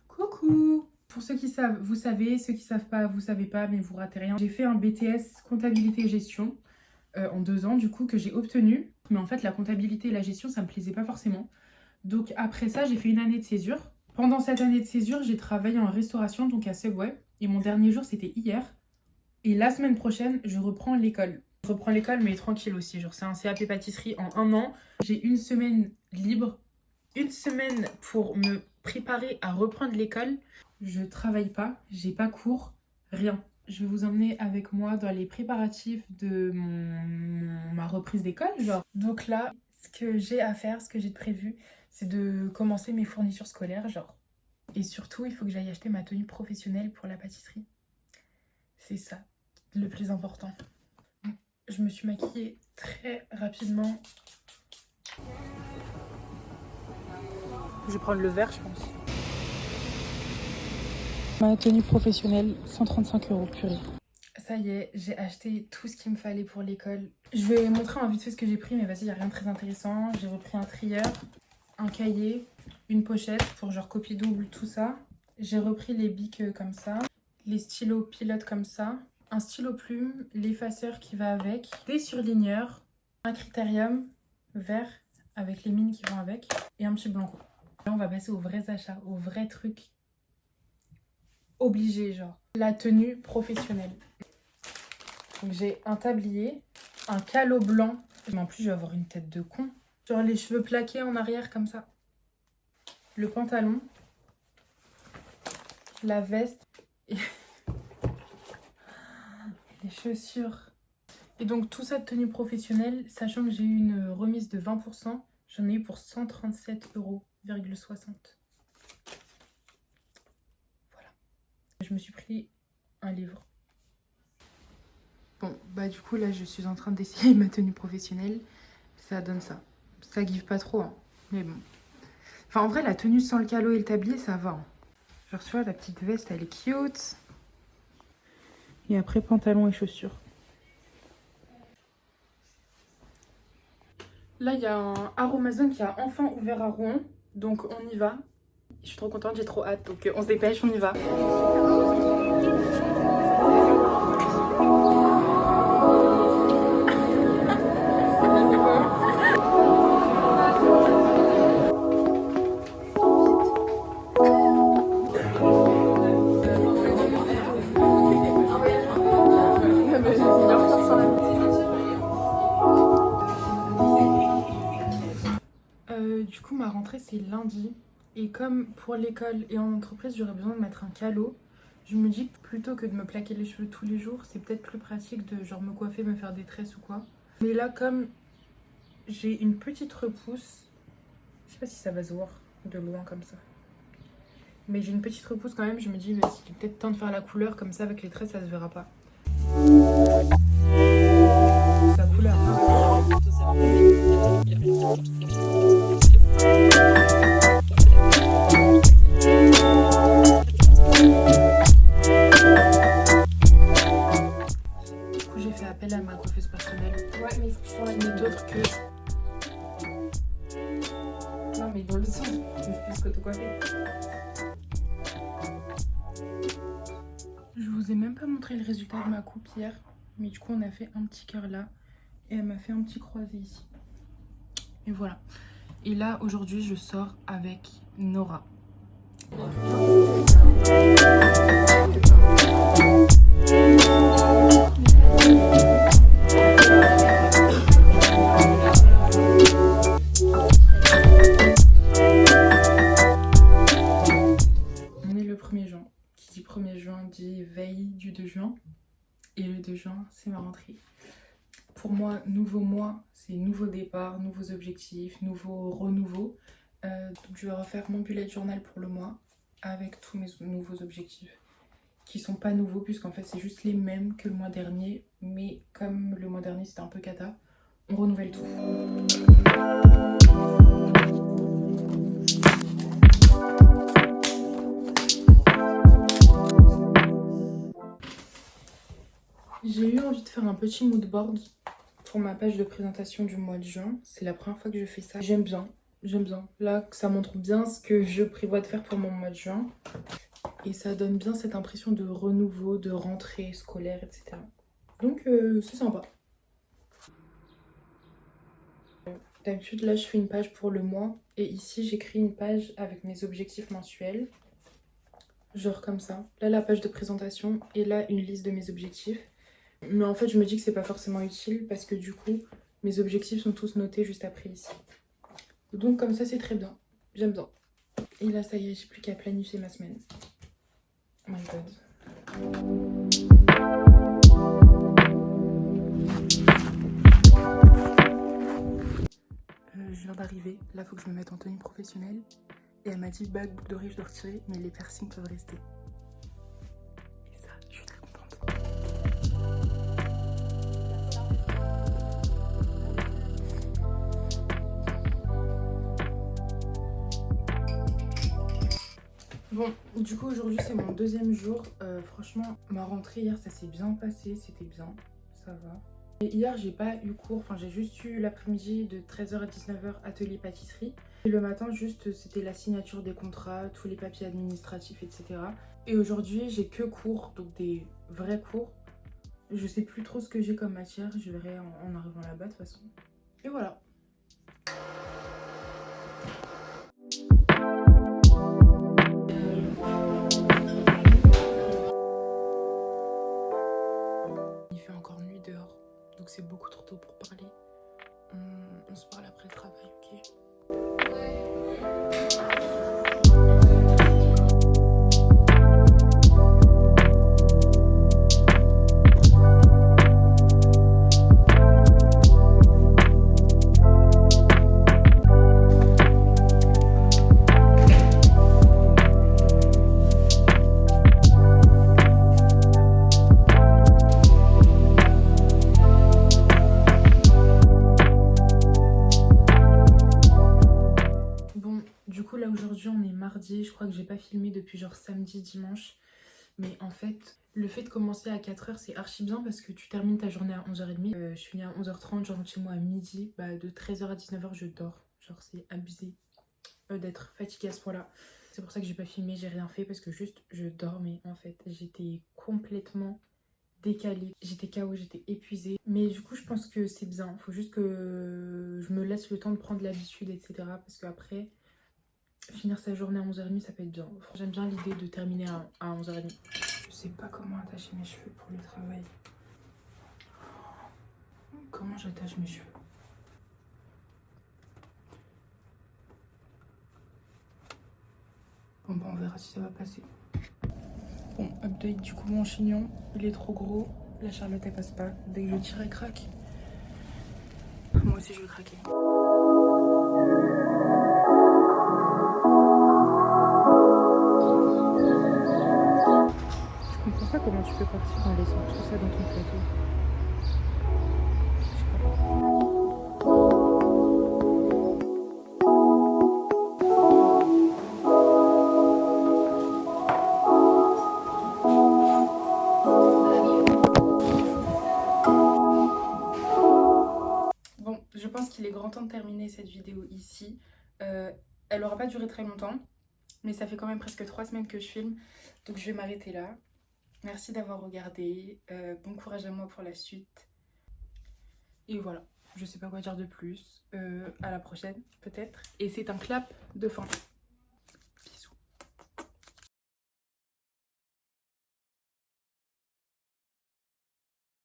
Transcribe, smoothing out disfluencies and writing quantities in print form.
Coucou! Pour ceux qui savent, vous savez, ceux qui savent pas, vous savez pas, mais vous ratez rien. J'ai fait un BTS comptabilité et gestion en 2 ans, du coup, que j'ai obtenu. Mais en fait, la comptabilité et la gestion, ça me plaisait pas forcément. Donc après ça, j'ai fait une année de césure. Pendant cette année de césure, j'ai travaillé en restauration, donc à Subway. Et mon dernier jour, c'était hier. Et la semaine prochaine, je reprends l'école. Je reprends l'école, mais tranquille aussi. Genre, c'est un CAP pâtisserie en 1 an. J'ai une semaine libre. Une semaine pour me préparer à reprendre l'école. Je travaille pas, j'ai pas cours, rien. Je vais vous emmener avec moi dans les préparatifs de ma reprise d'école, genre. Donc là, ce que j'ai à faire, ce que j'ai de prévu, c'est de commencer mes fournitures scolaires, genre. Et surtout, il faut que j'aille acheter ma tenue professionnelle pour la pâtisserie. C'est ça, le plus important. Je me suis maquillée très rapidement. Je vais prendre le vert, je pense. Ma tenue professionnelle, 135 €, purée. Ça y est, j'ai acheté tout ce qu'il me fallait pour l'école. Je vais montrer en vite fait ce que j'ai pris, mais vas-y, il n'y a rien de très intéressant. J'ai repris un trieur, un cahier, une pochette pour genre copie double, tout ça. J'ai repris les bics comme ça, les stylos pilotes comme ça, un stylo plume, l'effaceur qui va avec, des surligneurs, un critérium vert avec les mines qui vont avec et un petit blanco. Là, on va passer aux vrais achats, aux vrais trucs obligés, genre la tenue professionnelle. Donc j'ai un tablier, un calot blanc, mais en plus je vais avoir une tête de con. Genre les cheveux plaqués en arrière comme ça. Le pantalon, la veste et les chaussures. Et donc tout ça de tenue professionnelle, sachant que j'ai eu une remise de 20%, j'en ai eu pour 137,60 €. Voilà. Je me suis pris un livre. Bon, bah du coup là je suis en train d'essayer ma tenue professionnelle. Ça donne ça. Ça give pas trop, hein. Mais bon. Enfin en vrai la tenue sans le calot et le tablier ça va. Hein. Genre tu vois la petite veste elle est cute. Et après pantalon et chaussures. Là il y a un Aromazone qui a enfin ouvert à Rouen. Donc on y va. Je suis trop contente, j'ai trop hâte. Donc on se dépêche, on y va. Du coup ma rentrée c'est lundi et comme pour l'école et en entreprise j'aurais besoin de mettre un calot, je me dis plutôt que de me plaquer les cheveux tous les jours c'est peut-être plus pratique de genre me coiffer, me faire des tresses ou quoi. Mais là comme j'ai une petite repousse, je sais pas si ça va se voir de loin comme ça, mais j'ai une petite repousse quand même, je me dis bah, il est peut-être temps de faire la couleur comme ça avec les tresses ça se verra pas. Sa couleur. Du coup j'ai fait appel à ma coiffeuse personnelle. Ouais mais il faut que tu sois Qui n'est autre que... Non mais dans le sens, c'est plus que te coiffer. Je vous ai même pas montré le résultat de ma coupe hier. Mais du coup on a fait un petit cœur là. Et elle m'a fait un petit croisé ici. Et voilà. Et là aujourd'hui je sors avec Nora. On est le 1er juin. Qui dit 1er juin dit veille du 2 juin. Et le 2 juin c'est ma rentrée. Pour moi, nouveau mois, c'est nouveau départ, nouveaux objectifs, nouveau renouveau. Donc je vais refaire mon bullet journal pour le mois avec tous mes nouveaux objectifs qui sont pas nouveaux puisqu'en fait c'est juste les mêmes que le mois dernier. Mais comme le mois dernier c'était un peu cata, on renouvelle tout. J'ai eu envie de faire un petit mood board pour ma page de présentation du mois de juin. C'est la première fois que je fais ça. J'aime bien, j'aime bien. Là, ça montre bien ce que je prévois de faire pour mon mois de juin. Et ça donne bien cette impression de renouveau, de rentrée scolaire, etc. Donc, c'est sympa. D'habitude, là, je fais une page pour le mois. Et ici, j'écris une page avec mes objectifs mensuels. Genre comme ça. Là, la page de présentation. Et là, une liste de mes objectifs. Mais en fait, je me dis que c'est pas forcément utile parce que du coup, mes objectifs sont tous notés juste après ici. Donc comme ça, c'est très bien. J'aime bien. Et là, ça y est, j'ai plus qu'à planifier ma semaine. Oh my god. Je viens d'arriver. Là, faut que je me mette en tenue professionnelle. Et elle m'a dit, bague, boucle d'oreille, je dois retirer, mais les piercings peuvent rester. Et ça, je suis très contente. Bon, du coup aujourd'hui c'est mon deuxième jour. Franchement, ma rentrée hier ça s'est bien passé, c'était bien, ça va. Et hier j'ai pas eu cours, enfin j'ai juste eu l'après-midi de 13h à 19h atelier pâtisserie. Et le matin juste c'était la signature des contrats, tous les papiers administratifs, etc. Et aujourd'hui j'ai que cours, donc des vrais cours. Je sais plus trop ce que j'ai comme matière, je verrai en arrivant là-bas de toute façon. Et voilà. Il fait encore nuit dehors, donc c'est beaucoup trop tôt pour parler. On se parle après le travail, ok? Du coup là aujourd'hui on est mardi, je crois que j'ai pas filmé depuis genre samedi, dimanche. Mais en fait, le fait de commencer à 4h c'est archi bien parce que tu termines ta journée à 11h30. Je finis à 11h30, je rentre chez moi à midi. Bah, de 13h à 19h je dors. Genre c'est abusé d'être fatiguée à ce point-là. C'est pour ça que j'ai pas filmé, j'ai rien fait parce que juste je dormais en fait. J'étais complètement décalée, j'étais KO, j'étais épuisée. Mais du coup je pense que c'est bien, faut juste que je me laisse le temps de prendre l'habitude, etc. Parce qu'après... finir sa journée à 11h30, ça peut être bien. J'aime bien l'idée de terminer à 11h30. Je sais pas comment attacher mes cheveux pour le travail. Comment j'attache mes cheveux? Bon bah on verra si ça va passer. Bon, update du coup mon chignon, il est trop gros. La Charlotte elle passe pas. Dès que je tire elle craque. Moi aussi je vais craquer. Je comprends pas comment tu peux partir en laissant tout ça dans ton plateau. Je sais pas. Bon, je pense qu'il est grand temps de terminer cette vidéo ici. Elle aura pas duré très longtemps, mais ça fait quand même presque 3 semaines que je filme, donc je vais m'arrêter là. Merci d'avoir regardé, bon courage à moi pour la suite. Et voilà, je sais pas quoi dire de plus. À la prochaine peut-être. Et c'est un clap de fin.